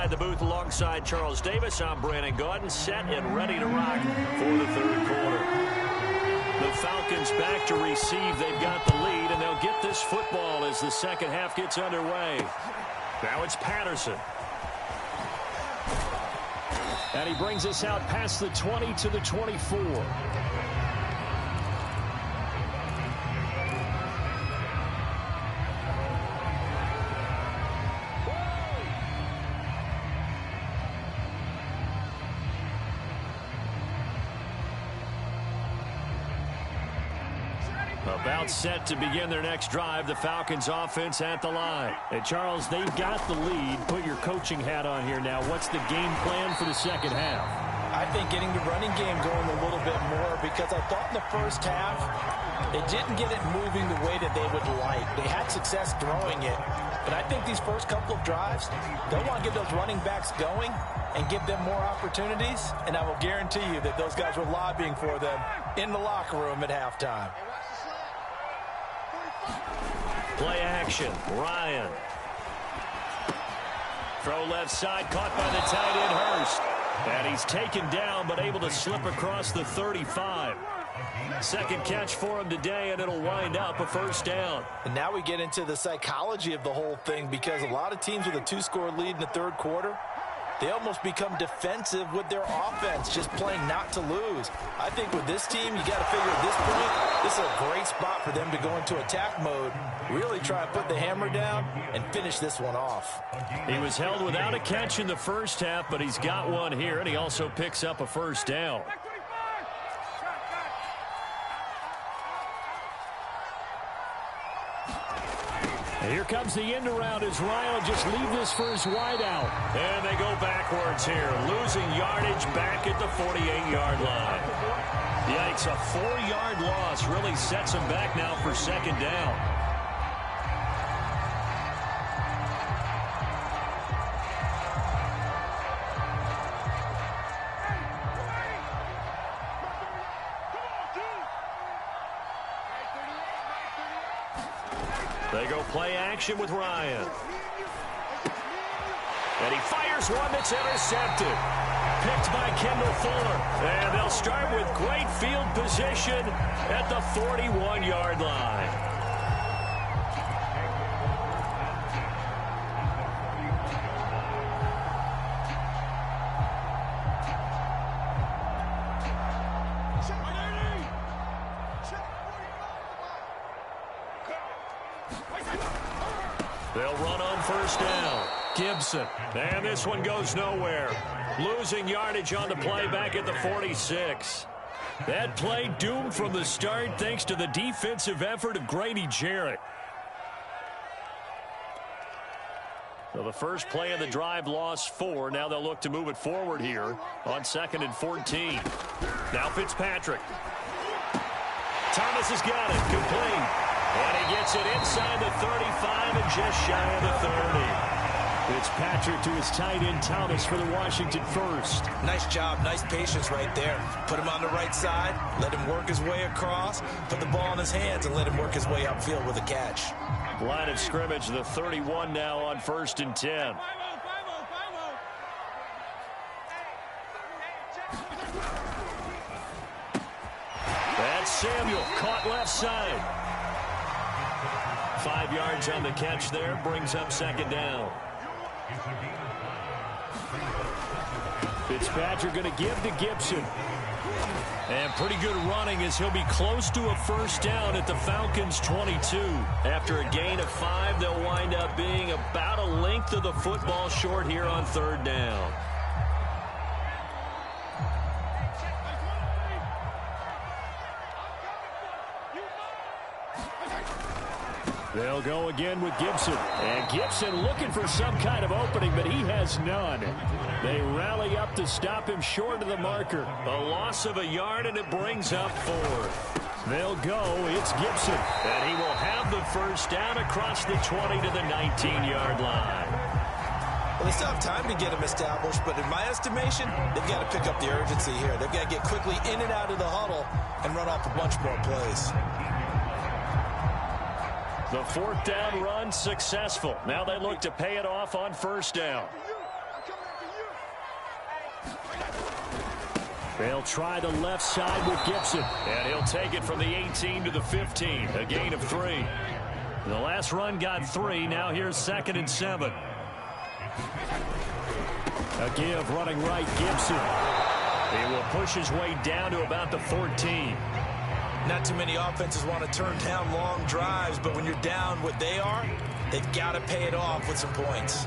inside the booth alongside Charles Davis. I'm Brandon Gaudin, set and ready to rock for the third quarter. The Falcons back to receive. They've got the lead, and they'll get this football as the second half gets underway. Now it's Patterson. And he brings us out past the 20 to the 24. About set to begin their next drive. The Falcons offense at the line. And Charles, they've got the lead. Put your coaching hat on here now. What's the game plan for the second half? I think getting the running game going a little bit more, because I thought in the first half it didn't get it moving the way that they would like. They had success throwing it, but I think these first couple of drives, they'll want to get those running backs going and give them more opportunities, and I will guarantee you that those guys were lobbying for them in the locker room at halftime. Play action. Ryan. Throw left side, caught by the tight end Hurst. And he's taken down, but able to slip across the 35. Second catch for him today, and it'll wind up a first down. And now we get into the psychology of the whole thing, because a lot of teams with a 2-score lead in the third quarter, they almost become defensive with their offense, just playing not to lose. I think with this team, you got to figure at this point, this is a great spot for them to go into attack mode, really try to put the hammer down and finish this one off. He was held without a catch in the first half, but he's got one here, and he also picks up a first down. And here comes the end around as Ryan will just leave this for his wide out. And they go backwards here, losing yardage back at the 48-yard line. Yikes, a 4-yard loss really sets him back now for second down. They go play action with Ryan. And he fires one that's intercepted. Picked by Kendall Fuller. And they'll start with great field position at the 41-yard line. They'll run on first down. Gibson. And this one goes nowhere. Losing yardage on the play back at the 46. That play doomed from the start thanks to the defensive effort of Grady Jarrett. So the first play of the drive lost 4. Now they'll look to move it forward here on 2nd and 14. Now Fitzpatrick. Thomas has got it. Complete. And he gets it inside the 35 and just shy of the 30. Fitzpatrick to his tight end Thomas for the Washington first. Nice job, nice patience right there. Put him on the right side, let him work his way across, put the ball in his hands, and let him work his way upfield with a catch. Line of scrimmage, the 31 now on 1st and 10. That's Samuel, caught left side. 5 yards on the catch there, brings up second down. Fitzpatrick going to give to Gibson. And pretty good running as he'll be close to a first down at the Falcons' 22. After a gain of 5, they'll wind up being about a length of the football short here on 3rd down. They'll go again with Gibson. And Gibson looking for some kind of opening, but he has none. They rally up to stop him short of the marker. A loss of a yard, and it brings up 4th. They'll go. It's Gibson. And he will have the first down across the 20 to the 19-yard line. Well, they still have time to get him established, but in my estimation, they've got to pick up the urgency here. They've got to get quickly in and out of the huddle and run off a bunch more plays. The 4th down run successful. Now they look to pay it off on first down. They'll try the left side with Gibson. And he'll take it from the 18 to the 15, a gain of 3. The last run got 3. Now here's 2nd and 7. A give running right, Gibson. He will push his way down to about the 14. Not too many offenses want to turn down long drives, but when you're down what they are, they've got to pay it off with some points.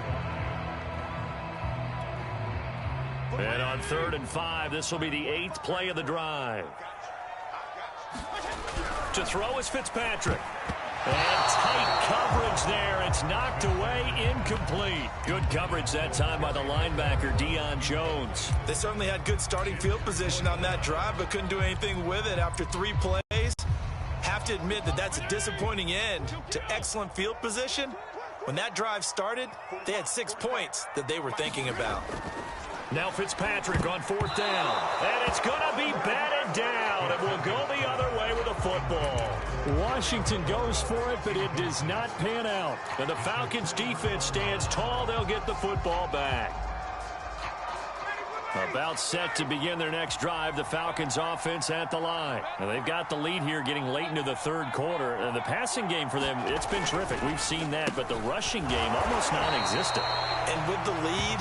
And on 3rd and 5, this will be the 8th play of the drive. To throw is Fitzpatrick. And tight coverage there. It's knocked away, incomplete. Good coverage that time by the linebacker, Deion Jones. They certainly had good starting field position on that drive, but couldn't do anything with it after 3 plays. Have to admit that that's a disappointing end to excellent field position. When that drive started, they had 6 points that they were thinking about. Now Fitzpatrick on 4th down. And it's going to be batted down. It will go the other way with a football. Washington goes for it, but it does not pan out. And the Falcons defense stands tall. They'll get the football back. About set to begin their next drive, the Falcons offense at the line. Now they've got the lead here getting late into the 3rd quarter. The passing game for them, it's been terrific. We've seen that, but the rushing game almost non-existent. And with the lead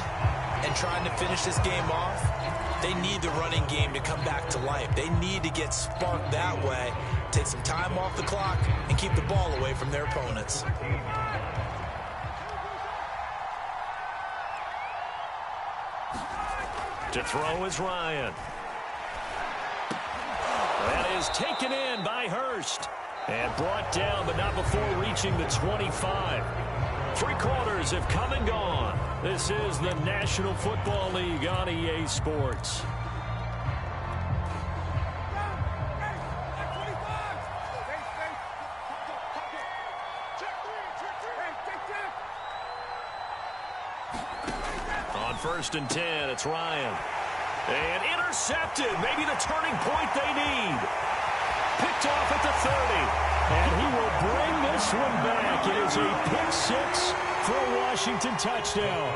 and trying to finish this game off, they need the running game to come back to life. They need to get sparked that way, take some time off the clock, and keep the ball away from their opponents. To throw is Ryan. That is taken in by Hurst. And brought down, but not before reaching the 25. 3 quarters have come and gone. This is the National Football League on EA Sports. On 1st and 10, it's Ryan. And intercepted. Maybe the turning point they need. Picked off at the 30. And he will bring this one back. It is a pick-6 for a Washington touchdown.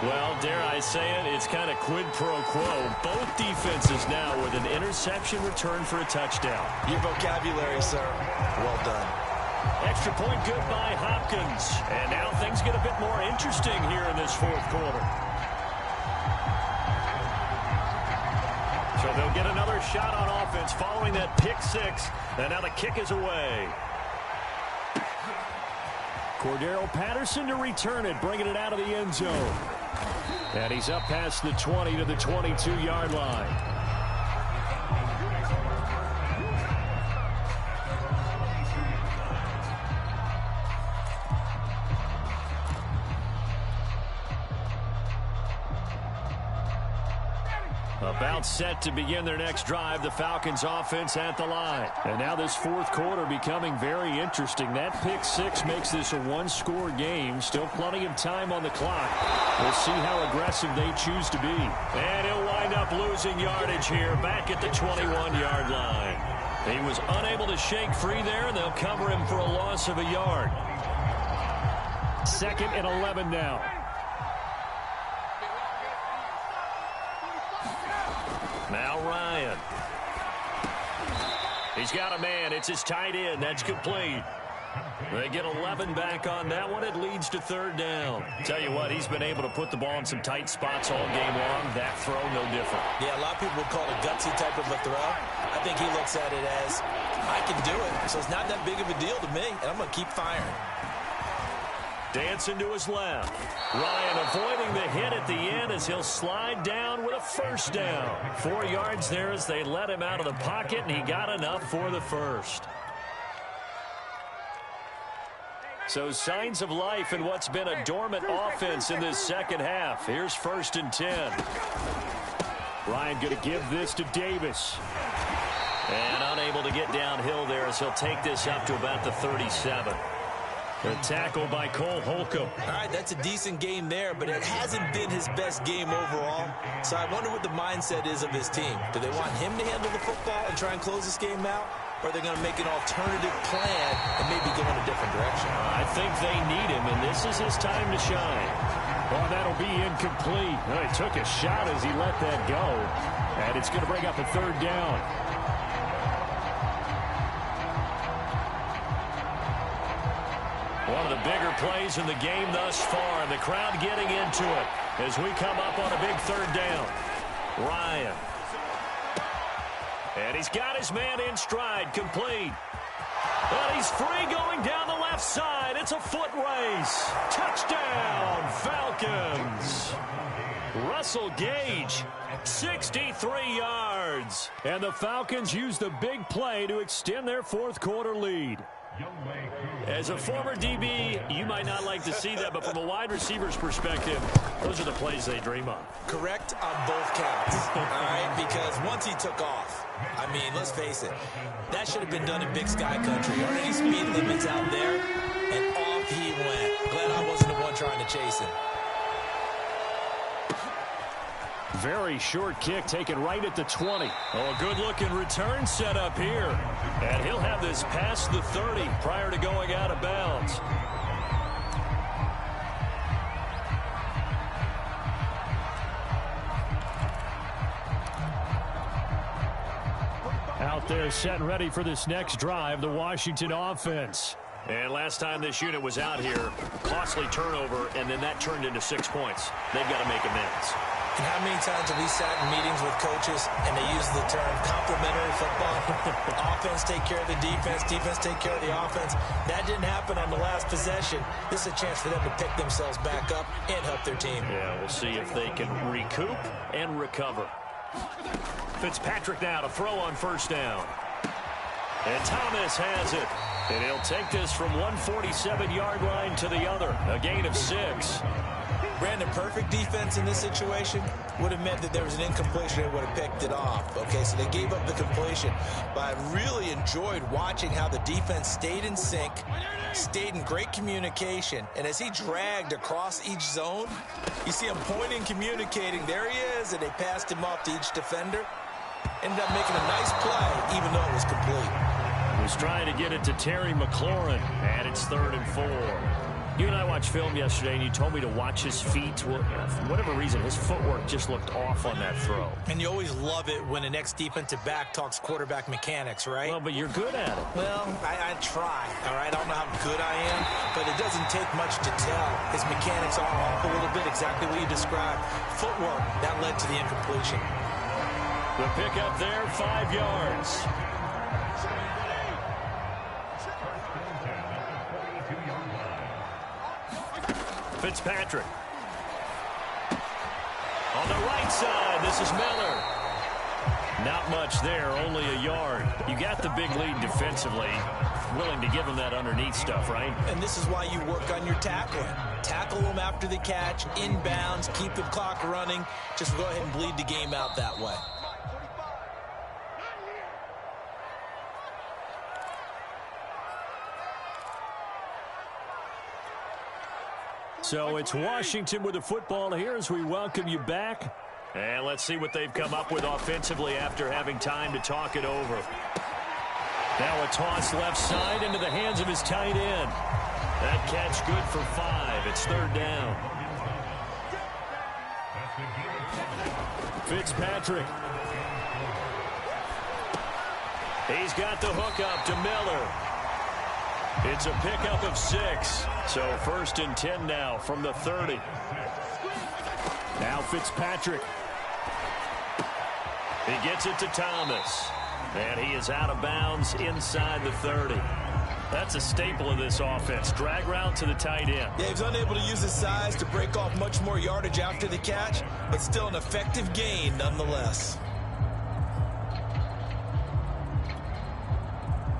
Well, dare I say it, it's kind of quid pro quo. Both defenses now with an interception return for a touchdown. Your vocabulary, sir. Well done. Extra point good by Hopkins. And now things get a bit more interesting here in this 4th quarter. So they'll get another shot on offense following that pick-6. And now the kick is away. Cordero Patterson to return it, bringing it out of the end zone. And he's up past the 20 to the 22-yard line. About set to begin their next drive, the Falcons offense at the line. And now this 4th quarter becoming very interesting. That pick-6 makes this a 1-score game. Still plenty of time on the clock. We'll see how aggressive they choose to be. And he'll wind up losing yardage here back at the 21-yard line. He was unable to shake free there, and they'll cover him for a loss of a yard. 2nd and 11 now. Now Ryan. He's got a man. It's his tight end. That's complete. They get 11 back on that one. It leads to 3rd down. Tell you what, he's been able to put the ball in some tight spots all game long. That throw, no different. Yeah, a lot of people would call it a gutsy type of a throw. I think he looks at it as, I can do it, so it's not that big of a deal to me, and I'm going to keep firing. Dancing to his left. Ryan avoiding the hit at the end as he'll slide down with a 1st down. 4 yards there as they let him out of the pocket, and he got enough for the 1st. So signs of life in what's been a dormant offense in this 2nd half. Here's 1st and 10. Ryan going to give this to Davis. And unable to get downhill there as he'll take this up to about the 37. The tackle by Cole Holcomb. All right, that's a decent game there, but it hasn't been his best game overall. So I wonder what the mindset is of his team. Do they want him to handle the football and try and close this game out? Or are they going to make an alternative plan and maybe go in a different direction? I think they need him, and this is his time to shine. Well, that'll be incomplete. Well, he took a shot as he let that go. And it's going to bring up a third down. One of the bigger plays in the game thus far, and the crowd getting into it as we come up on a big third down. Ryan. And he's got his man in stride, complete. And he's free going down the left side. It's a foot race. Touchdown, Falcons. Russell Gage, 63 yards. And the Falcons use the big play to extend their fourth quarter lead. As a former DB, you might not like to see that, but from a wide receiver's perspective, those are the plays they dream of. Correct on both counts, all right? Because once he took off, I mean, let's face it, that should have been done in Big Sky Country. Aren't any speed limits out there? And off he went. Glad I wasn't the one trying to chase him. Very short kick taken right at the 20. Oh, a good-looking return set up here. And he'll have this past the 30 prior to going out of bounds. Out there set and ready for this next drive, the Washington offense. And last time this unit was out here, costly turnover, and then that turned into 6 points. They've got to make amends. And how many times have we sat in meetings with coaches and they use the term complementary football? Offense take care of the defense, defense take care of the offense. That didn't happen on the last possession. This is a chance for them to pick themselves back up and help their team. Yeah, we'll see if they can recoup and recover. Fitzpatrick now to throw on first down. And Thomas has it. And he'll take this from 147-yard line to the other. A gain of 6. Brandon, perfect defense in this situation would have meant that there was an incompletion and would have picked it off. Okay, so they gave up the completion. But I really enjoyed watching how the defense stayed in sync, stayed in great communication, and as he dragged across each zone, you see him pointing, communicating. There he is, and they passed him off to each defender. Ended up making a nice play, even though it was complete. Was trying to get it to Terry McLaurin, and it's 3rd and 4. You and I watched film yesterday, and you told me to watch his feet. Well, for whatever reason, his footwork just looked off on that throw. And you always love it when an ex-defensive back talks quarterback mechanics, right? Well, but you're good at it. Well, I try, all right? I don't know how good I am, but it doesn't take much to tell. His mechanics are off a little bit, exactly what you described. Footwork, that led to the incompletion. The pickup there, 5 yards. Fitzpatrick. On the right side, this is Miller. Not much there, only a yard. You got the big lead defensively. Willing to give him that underneath stuff, right? And this is why you work on your tackling. Tackle them after the catch, inbounds, keep the clock running. Just go ahead and bleed the game out that way. So it's Washington with the football here as we welcome you back. And let's see what they've come up with offensively after having time to talk it over. Now a toss left side into the hands of his tight end. That catch good for 5. It's 3rd down. Fitzpatrick. He's got the hook up to Miller. It's a pickup of 6. So 1st and 10 now from the 30. Now Fitzpatrick. He gets it to Thomas. And he is out of bounds inside the 30. That's a staple of this offense. Drag route to the tight end. Yeah, he's unable to use his size to break off much more yardage after the catch, but still an effective gain nonetheless.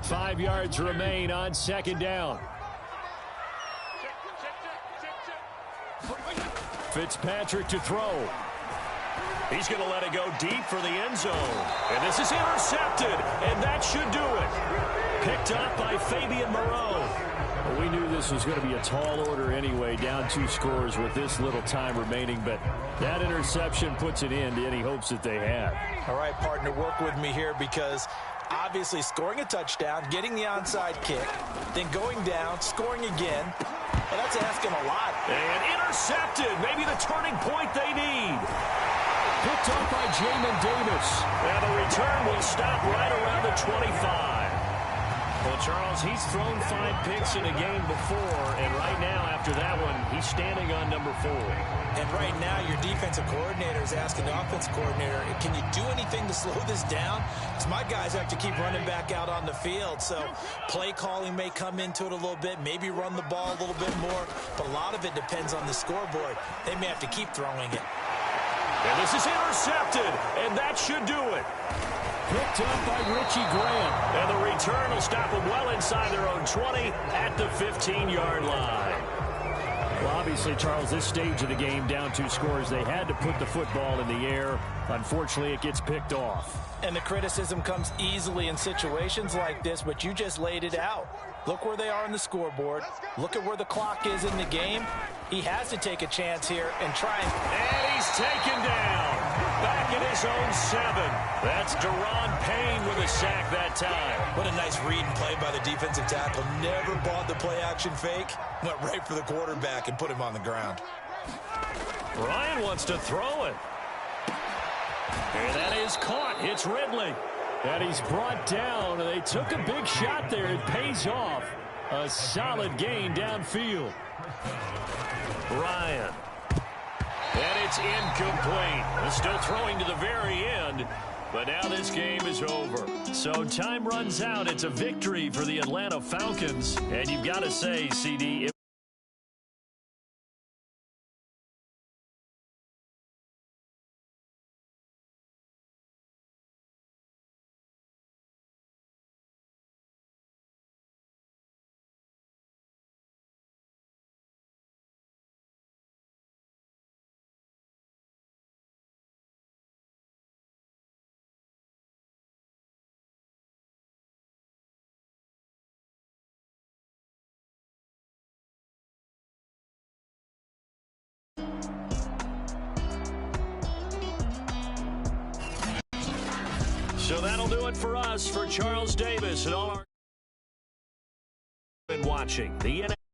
5 yards remain on 2nd down. Fitzpatrick to throw. He's going to let it go deep for the end zone. And this is intercepted, and that should do it. Picked up by Fabian Moreau. Well, we knew this was going to be a tall order anyway, down 2 scores with this little time remaining, but that interception puts an end to any hopes that they had. All right, partner, work with me here because obviously scoring a touchdown, getting the onside kick, then going down, scoring again. Well, that's asking a lot. And intercepted. Maybe the turning point they need. Picked up by Jamin Davis. And the return will stop right around the 25. Well, Charles, he's thrown 5 picks in a game before, and right now, after that one, he's standing on number 4. And right now, your defensive coordinator is asking the offensive coordinator, can you do anything to slow this down? Because my guys have to keep running back out on the field. So play calling may come into it a little bit, maybe run the ball a little bit more, but a lot of it depends on the scoreboard. They may have to keep throwing it. And this is intercepted, and that should do it. Picked up by Richie Graham. And the return will stop them well inside their own 20 at the 15-yard line. Well, obviously, Charles, this stage of the game, down 2 scores, they had to put the football in the air. Unfortunately, it gets picked off. And the criticism comes easily in situations like this, but you just laid it out. Look where they are on the scoreboard. Look at where the clock is in the game. He has to take a chance here and try And he's taken down. Back in his own 7. That's Deron Payne with a sack that time. What a nice read and play by the defensive tackle. Never bought the play-action fake. Went right for the quarterback and put him on the ground. Ryan wants to throw it. And that is caught. It's Ridley. And he's brought down. They took a big shot there. It pays off. A solid gain downfield. Ryan. And it's incomplete. He's still throwing to the very end. But now this game is over. So time runs out. It's a victory for the Atlanta Falcons. And you've got to say, CD, so that'll do it for us, for Charles Davis and all our watching the NFL.